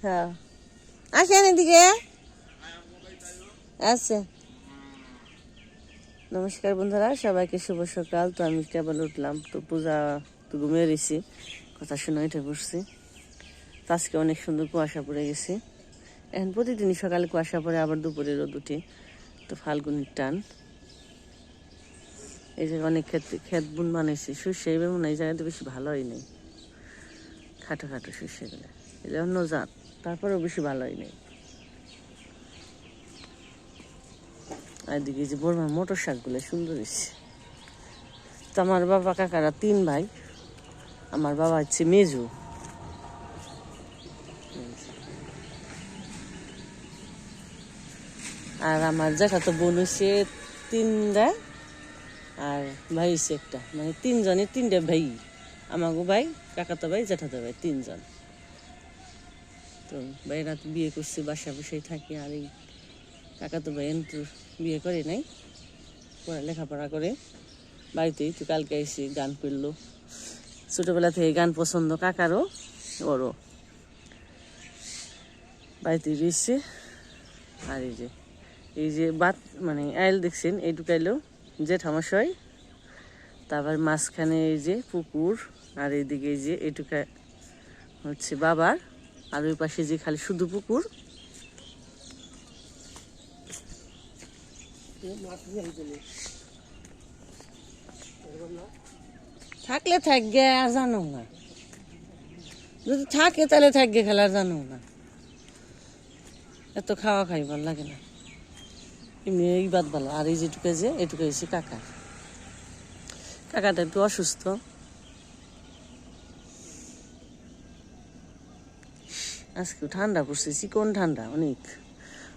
হ্যাঁ আসেন এদিকে। আচ্ছা নমস্কার বন্ধুরা, সবাইকে শুভ সকাল। তো আমি কেবল উঠলাম, তো পূজা তো ঘুমিয়ে রয়েছি, কথা শুনে উঠে পড়ছি। তো আজকে অনেক সুন্দর কুয়াশা পড়ে গেছে। এখন প্রতিদিনই সকালে কুয়াশা পড়ে, আবার দুপুরে রোদ উঠে। তো ফাল্গুনির টান। এই যে অনেক ক্ষেত বুন বানাইছি, শস্য এইভাবে মনে হয় এই জায়গাতে বেশি ভালো হয় নাই, খাটো খাটো শস্যগুলো, এই অন্য জাত, তারপরেও বেশি ভালো হয় নাই। আর এদিকে যে বড়মার মোটর শাকগুলো সুন্দর হয়েছে। তো আমার বাবা কাকারা 3 ভাই, আমার বাবা হচ্ছে মেজু, আর আমার জ্যাঠাতো বোন হচ্ছে 3টা, আর ভাই হচ্ছে একটা, মানে 3জনের 3টা ভাই। আমাগো ভাই, কাকাতো ভাই, জ্যাঠাতো ভাই 3জন। তো ভাইরা তো বিয়ে করছে, বাসা বসেই থাকি। আর এই কাকাতো ভাই তো বিয়ে করে নাই, লেখাপড়া করে বাড়িতেই। তো কালকে এসে গান করলো, ছোটবেলা থেকে গান পছন্দ কাকারও ওরও, বাড়িতে রয়েছে। আর এই যে বাত মানে আইল দেখছেন, এইটুকু আইলো জেঠামশাই, তারপর মাঝখানে এই যে পুকুর, আর এইদিকে এই যে এইটুকা হচ্ছে বাবার, আর ওই পাশে যে খালি শুধু পুকুর। থাকলে থাকবে, আর জানো না, যদি থাকে তাহলে থাকবে, খেলার জানো না, এত খাওয়া খাই ভালো লাগে না, এমনি এই বাদ ভালো। আর এই যেটুকু যে এটুকু হয়েছে কাকার, কাকাটা একটু অসুস্থ। আজকে ঠান্ডা পড়ছে, চিকন ঠান্ডা অনেক।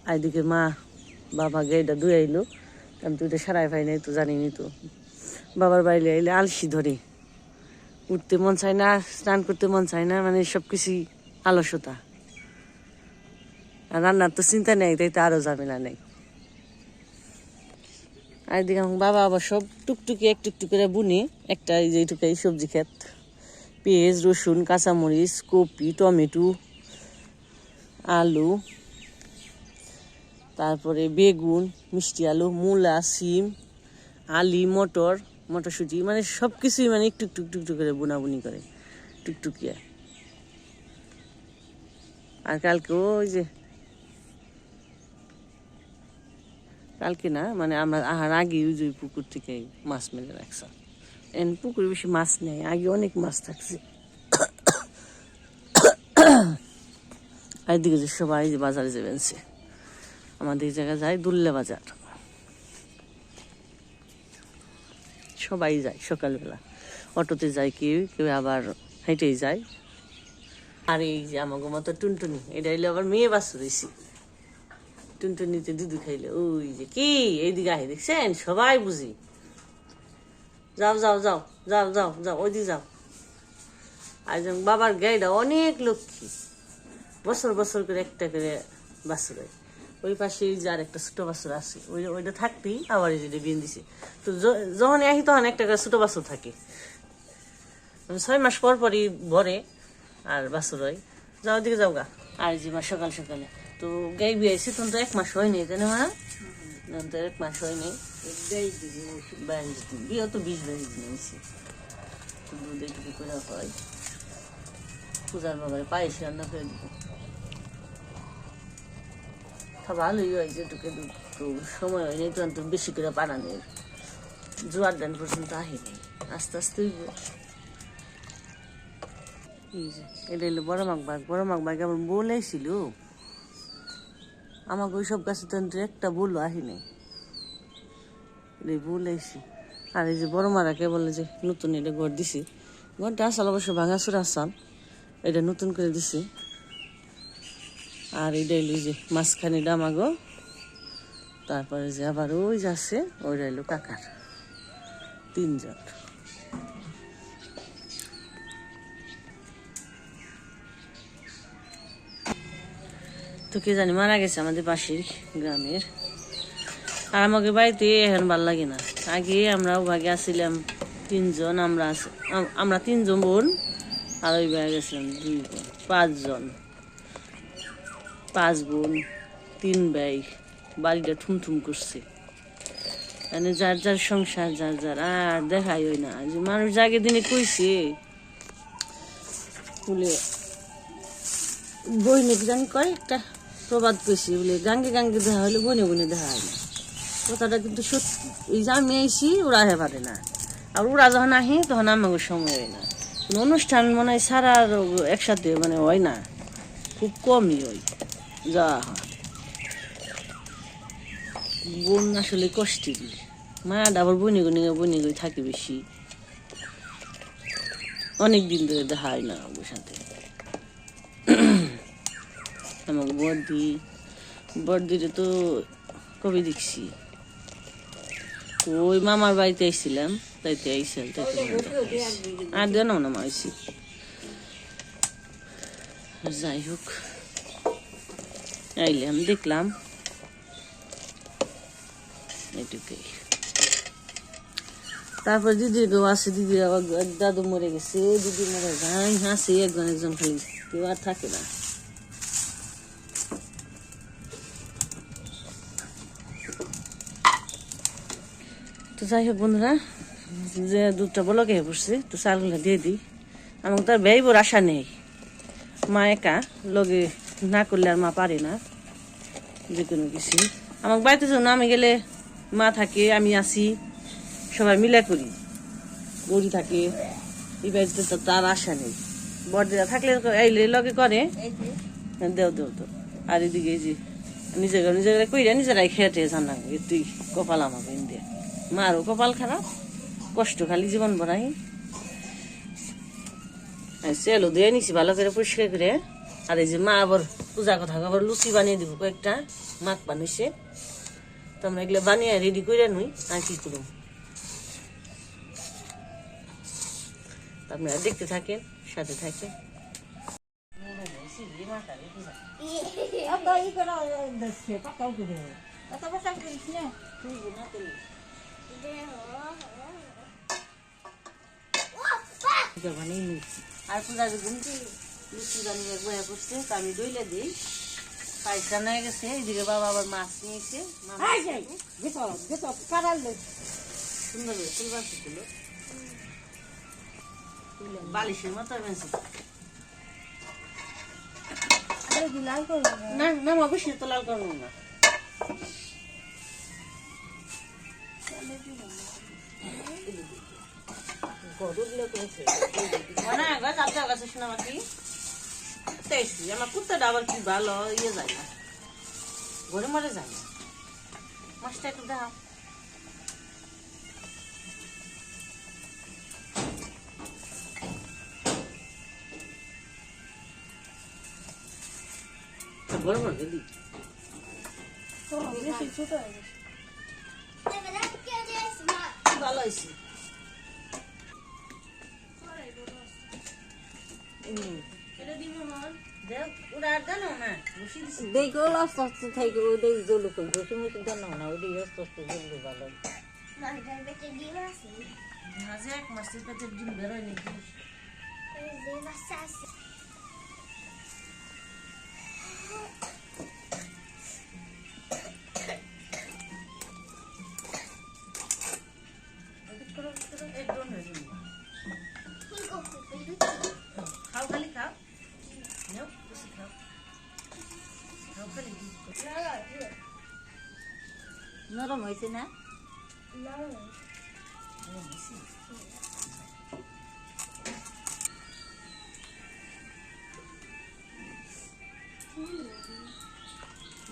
আর এদিকে মা বাবা গাইটা ধুয়ে আইলো, আমি তো এটা সারাই পাই নাই, তো জানিনি। তো বাবার বাইরে আইলে আলসি ধরে, উঠতে মন চায় না, স্নান করতে মন চায় না, মানে সব কিছুই আলস্যতা। আর রান্নার তো চিন্তা নেই, তাই তো আরো ঝামেলা নেই। আর এদিকে আমার বাবা আবার সব টুকটুকি এক টুকটুক করে বুনে, একটা এই যে এইটুকাই সবজি ক্ষেত, পেঁয়াজ, রসুন, কাঁচামরিচ, কপি, টমেটো, আলু, তারপরে বেগুন, মিষ্টি আলু, মূলা, সিম, আলি, মটর, মটরশুঁটি, মানে সব কিছুই মানে একটু একটু টুকটুক করে বুনাবুনি করে টুকটুকিয়া। আর কালকে ওই যে, কালকে না মানে আমরা আহার আগে ওই যে পুকুর থেকে মাছ মেরে রাখছে। পুকুরে বেশি মাছ নেই, আগে অনেক মাছ থাকছে। আর এদিকে যে সবাই যে বাজারে যাবেনছে, আমাদের এই জায়গায় যায় দুল্লে বাজার, সবাই যায় সকালবেলা, অটোতে যায়, কেউ কেউ আবার হেঁটেই যায়। আর এই যে আমাকে মতো টুনটুনি, এটা হইলে আবার মেয়ে বাচ্চা দিয়েছি, টুনটুনিতে দুধু খাইলে। ওই যে কি এইদিকে আহে দেখছেন, সবাই বুঝি, যাও যাও যাও যাও যাও যাও ওইদিকে যাও। আর বাবার গাইটা অনেক লক্ষ্মী, বছর বছর করে একটা করে বাছুর হয়। ওই পাশে যে আর একটা ছোট বাছুর আছে, ওইটা থাকতেই আবার এই যে বিয়ে দিছে। তো যখন আসি তখন একটা করে ছোট বাছুর থাকে, 6 মাস পর পরই ভরে আর বাছুর হয়। যাও দিকে যাও গা। আর যে মা সকাল সকালে তো গাই বিয়েছে, তখন তো 1 মাস হয়নি, তাই না মা? তো 1 মাস হয়নি, 22 দিন বিয়ে, তো 20-22 দিন হয়েছে। তো দুধ এইটুকু করে হয়, পূজার বাবারে পায়েস রান্না করে দিব, ভালোই হয় যেটুকু দুধ। তো সময় হয়নি, তো বেশি করে বানানোর, জোয়ার দান পর্যন্ত আহেনি, আস্তে আস্তে হইব। এটা হলো বড় মাঘ। বড় মাঘ আমার বলেছিল, আমাকে ওই সব গাছে তো একটা বললো আহিনি, বলেছি। আর এই যে বড় মারাকে বলে যে নতুন এটা ঘর দিছি, ঘরটা আসাল অবশ্য ভাঙাচুর আসাল, এটা নতুন করে দিছি। আর এটা এলো যে মাঝখানে ডামাগো, তারপরে যে আবার ওই যাচ্ছে, ওইটা এলো কাকার, 3জন। তো কে জানি মারা গেছে আমাদের পাশের গ্রামের। আর আমাকে বাড়িতে এখন ভাল লাগে না। আগে আমরাও ভাগে আসছিলাম 3জন, আমরা 3জন বোন, আর ওই ভাগে গেছিলাম 2 বোন, 5 জন। 5 বোন 3 ভাই, বাড়িটা ঠুমঠুম করছে। মানে যার যার সংসার, যার যার আর দেখাই হয় না। যে মানুষ জাগে দিনে কইছে বলে বইনে জানি কয়েকটা প্রবাদ কইছে বলে গাঙ্গে গাঙ্গে দেখা হলে বনে বনে দেখা হয় না। কথাটা কিন্তু সত্যি। এই যে আমি আইসি ওরা আহে পারে না, আর ওরা যখন আহে তখন আমাকে সময় হয় না। কোনো অনুষ্ঠান মনে হয় সারা একসাথে মানে হয় না, খুব কমই হয় যা হয়। বোন আসলে কষ্টেরই, মায়াটা আবার বনে গনে থাকে বেশি। অনেক দিন ধরে দেখা হয় না ওর সাথে। আমাকে বড়দিরে তো কবে দেখছি, ওই মামার বাড়িতে আইছিলাম, তাইতে আইসাল তাইতে আর দেন না মাইছি। যাই হোক আইলাম, দেখলাম, এটুকুই। তারপর দিদির কেউ আছে, দিদির আবার দাদু মরে গেছে, দিদি মরে যায় হাসি একজন খালি, কেউ আর থাকে না। তো যাই হোক বন্ধুরা, যে দুধটা বলকে পড়ছে, তো চালগুলো দিয়ে দিই। আমাকে তো আর ব্যয়বর আশা নেই, মা একা লগে না করলে আর মা পারে না যে কোনো কিছু। আমাকে বাড়িতে জন্য আমি গেলে মা থাকে, আমি আসি, সবাই মিলা করি, গড়ি থাকে। এই বাড়িতে তো তার আশা নেই, বড়দিরা থাকলে আইলে লগে করে দেও দেও তো। আর এদিকে এই যে নিজেরা কইরা নিজেরাই খেতে জানা, তুই কপাল আমাকে ইন্ডিয়া। মারও কপাল খারাপ, কষ্ট খালি জীবন ভরাই। চেলো দিয়ে নিছি ভালো করে পরিষ্কার করে। আর এই যে মা আবার পূজা কথা আবার লুচি বানিয়ে দিব, কয়েকটা মাখ বানিয়েছে, তো আমরা এগুলো বানিয়ে রেডি করে নুই। আর কি করুম, আপনারা দেখতে থাকেন, সাথে থাকেন। আর পূজা লুচি বানিয়ে বয়া করছে, তো আমি দইলে দিই। পায়েস রান্না হয়ে গেছে, এইদিকে বাবা আবার মাছ নিয়েছে, সুন্দর করে ফুল বাঁচি ছিল, বালিশের মতো বেঁচে না। না মা বেশি তো লাল করবো না, আমার কুত্তাটা আবার কি ভালো ইয়ে যায় না, ঘরে মরে যায় না। মাছটা একটু দাও, ঘরে মরে গেলি ভালো হয়েছে। দেখো আস্তে আস্তে থাকবে, ওদের জল ঘষে মুছে জানো না, ওদের আস্তে আস্তে জল ভালো। এক মাসের পেটের ডিম বেরোয় নাকি? খাও খালি খাও, নরম হয়েছে না?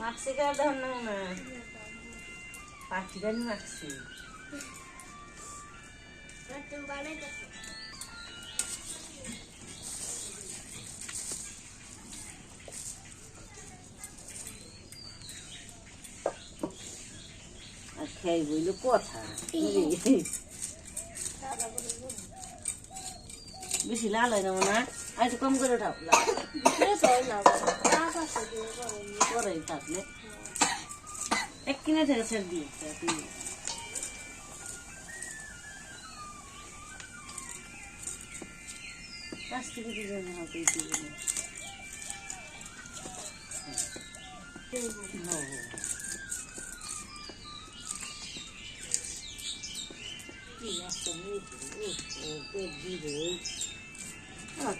মাখছি কে দেখুন না, পাখি গানি মাখছি। আর খেয়ে বইল কথা, বেশি লাল হয় না মনে হয়, আর একটু কম করে উঠাও পরে থাকলে এক কিনে থেকে ছেড়ে দিয়েছে। কাছ থেকে দিবেন,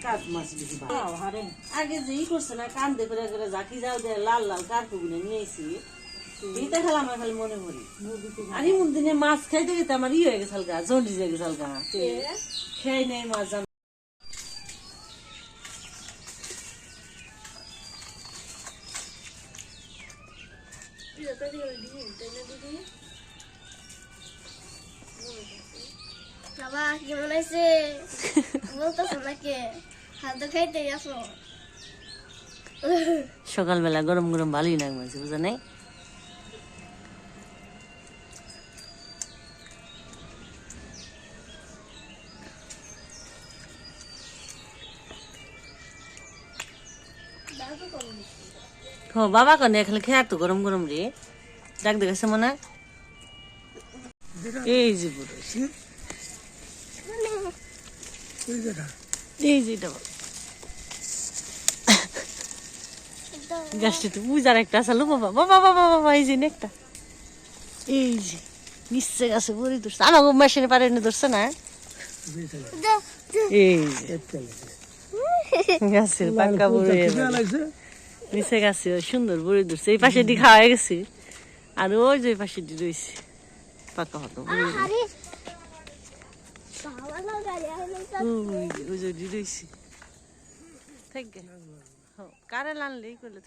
কাঠ মাছ বেশি ভালো আগে যে ই করছে না কান্দে করে করে জাকি যাও দে লাল লাল কার্পু গুনে নিয়েছি এইটা খেলাম আমার খালি মনে করি আর এমন দিনে মাছ খাইতে খাইতে আমার ই হয়ে গেছে হালকা জন্ডিস হয়ে গেছে হালকা খেয়ে নেই মাছ জানো বাবা কেমন আছে বলতেছো নাকি হাত খাইতে গেছো সকালবেলা গরম গরম ভালোই লাগবে বুঝা নাই হ বাবা কনে খালি খেয়ার তো গরম গরম রে ডাক দেখাছে মনে এই যে বুড়ো এই যে এটা গাছটা তো বুঝার একটা আসলো বাবা বাবা বাবা বাবা এই যে একটা এই যে নিশ্চয় গাছে বড়ি ধরছে আমার মেশিনে পারে ধরছে না এই যে গাছের পাক্কা বড়ি নিচে গাছে সুন্দর বড়ি ধরছে এই পাশে দি খাওয়া গেছে আর ওই যে পাশে দি রয়েছে পাকা হতো ওই যে দি রয়েছে কারে লানলেই করলে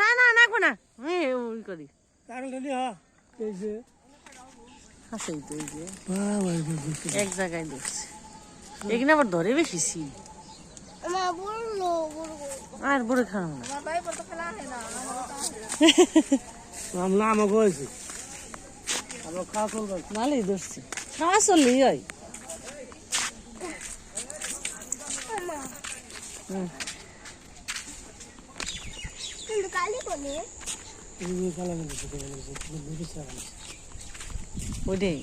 না না নাকবো না ওই করি আছে তো এই যে এক জায়গায় ধরছে এখানে আবার ধরে বেশি ছিল আর বড় খাওয়া না ভালোই ধরছি খাওয়া চললেই হয় ওইটাই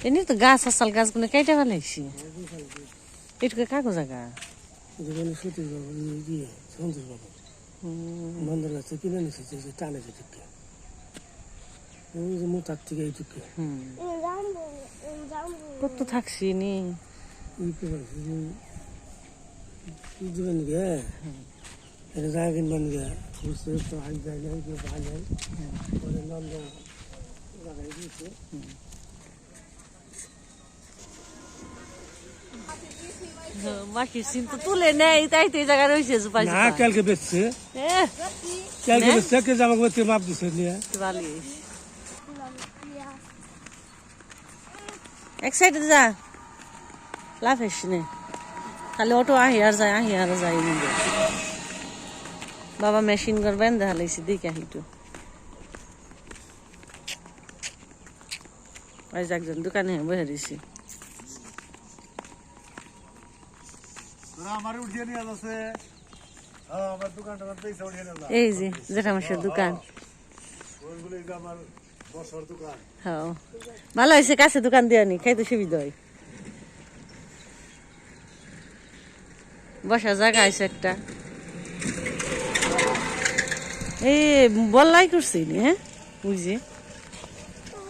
এমনি তো গাছ আসাল গাছগুলো কেটে ফেলাইছি এটুকু কাগজ জায়গা মন্দির গাছ কিনে নিচ্ছে টানে যেটুকে মোটার থেকে এইটুকে কত থাকছি নি দিবেন গে এটা জায়গা কিনবেন গে বুঝতে তো আজ যায় না পাওয়া যায় পরে নন্দ জায়গায় দিয়েছে বাকি সিন তো তুলে নেই তাই তো এই জায়গায় রয়েছে না কালকে বেচছে কালকে বেচছে কে জামা করতে মাপ দিছে নিয়ে এক সাইডে যা লাভ এসে খালি অটো আহি আর যায় বাবা মেশিন করবেন দেখা লাগছে দেখে আহিটু আজ একজন দোকানে বসে দিছি এই যে জেঠামশাইয়ের দোকান হ্যাঁ ভালো হয়েছে কাছে দোকান দেওয়া নি খাইতে সুবিধা হয় বসার জায়গা আছে একটা এই বললাই করছি নি হ্যাঁ বুঝছি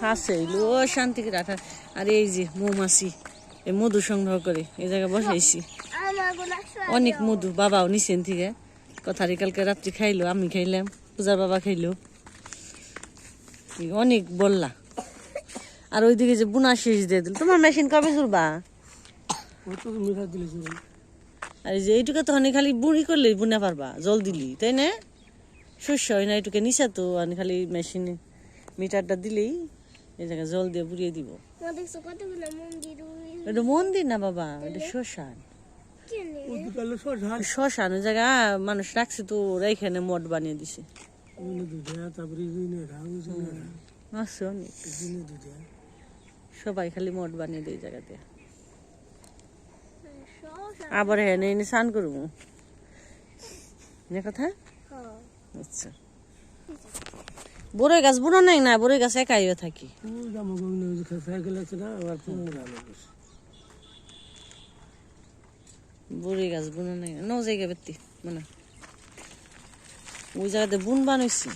আছে ও শান্তি রাখা আর এই যে মৌমাছি এই মধু সংগ্রহ করে এই জায়গায় বসাইছি অনেক মধু বাবাও নিছেন থেকে কথারি কালকে রাত্রি খাইলো আমি খাইলাম পূজার বাবা খাইলো অনেক বললা আর ওইদিকে যে বুনা শেষ দিয়ে দিল তোমার মেশিন কবে চলবা আর এই যে এইটুকু তো খালি বুড়ি করলেই বুনা পারবা জল দিলি তাই না শস্য হয় না এইটুকু নিচা তো আর খালি মেশিনে মিটারটা দিলেই এই জায়গায় জল দিয়ে বুড়িয়ে দিব এটা মন্দির না বাবা এটা শ্মশান শ্মশান ওই জায়গা মানুষ রাখছে তো ওরা এখানে মঠ বানিয়ে দিছে আছে অনেক সবাই খালি মঠ বানিয়ে দেয় জায়গাতে আবার হ্যাঁ এনে স্নান করবো কথা আচ্ছা বড়ই গাছ বুড়ো নাই না বড়ই গাছ একাই থাকি বড়ি গাছ বুনো নাই ন জায়গা বেতি মনে ওই জায়গাতে বুন বানাইছি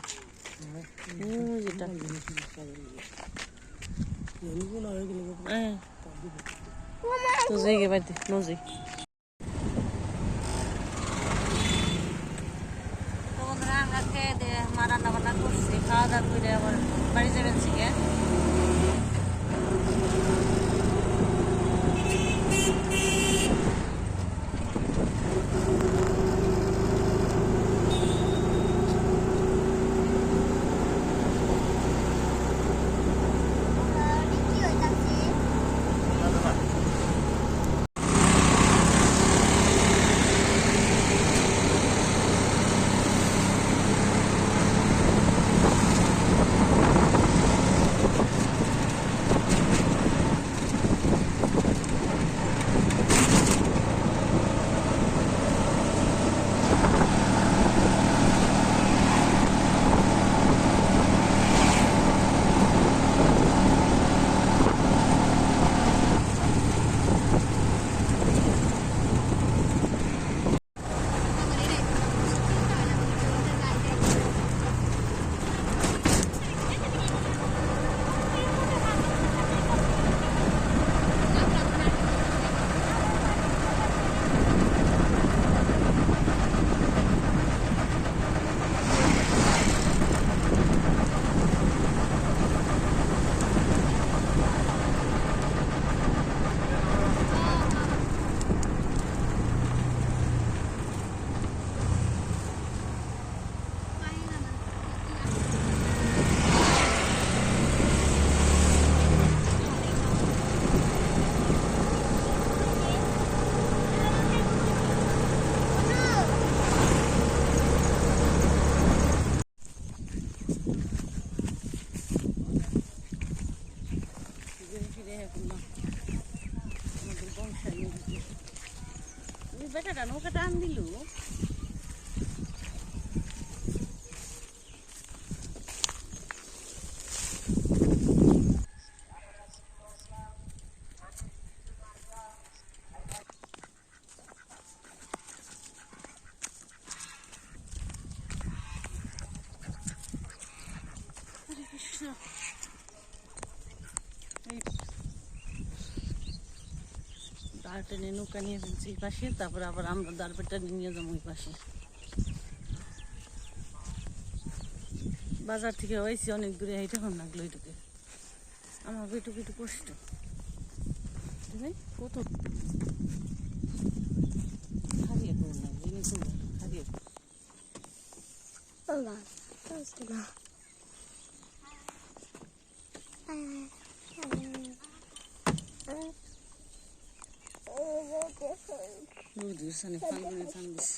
যেটা তো জায়গা বাড়িতে ন যাই আমরা খেয়ে দিয়ে মা রান্না বান্না করছি খাওয়া দাওয়া করে আবার বাড়ি যাবেন শিখে কি হইতাছে বেটাটা নৌকাটা আন দিল দাঁড় টেনে নৌকা নিয়ে ফেলছি এই পাশে তারপরে আবার আমরা দাঁড় পেটা নিয়ে যাবো ওই পাশে বাজার থেকে হয়েছি অনেক দূরে হেঁটে হন লাগলো এইটুকু আমার ওইটুকু একটু কষ্ট কত হারিয়ে করুন না জিনিস হারিয়ে নদীর সামনে ফাল্গুনে চান দিছি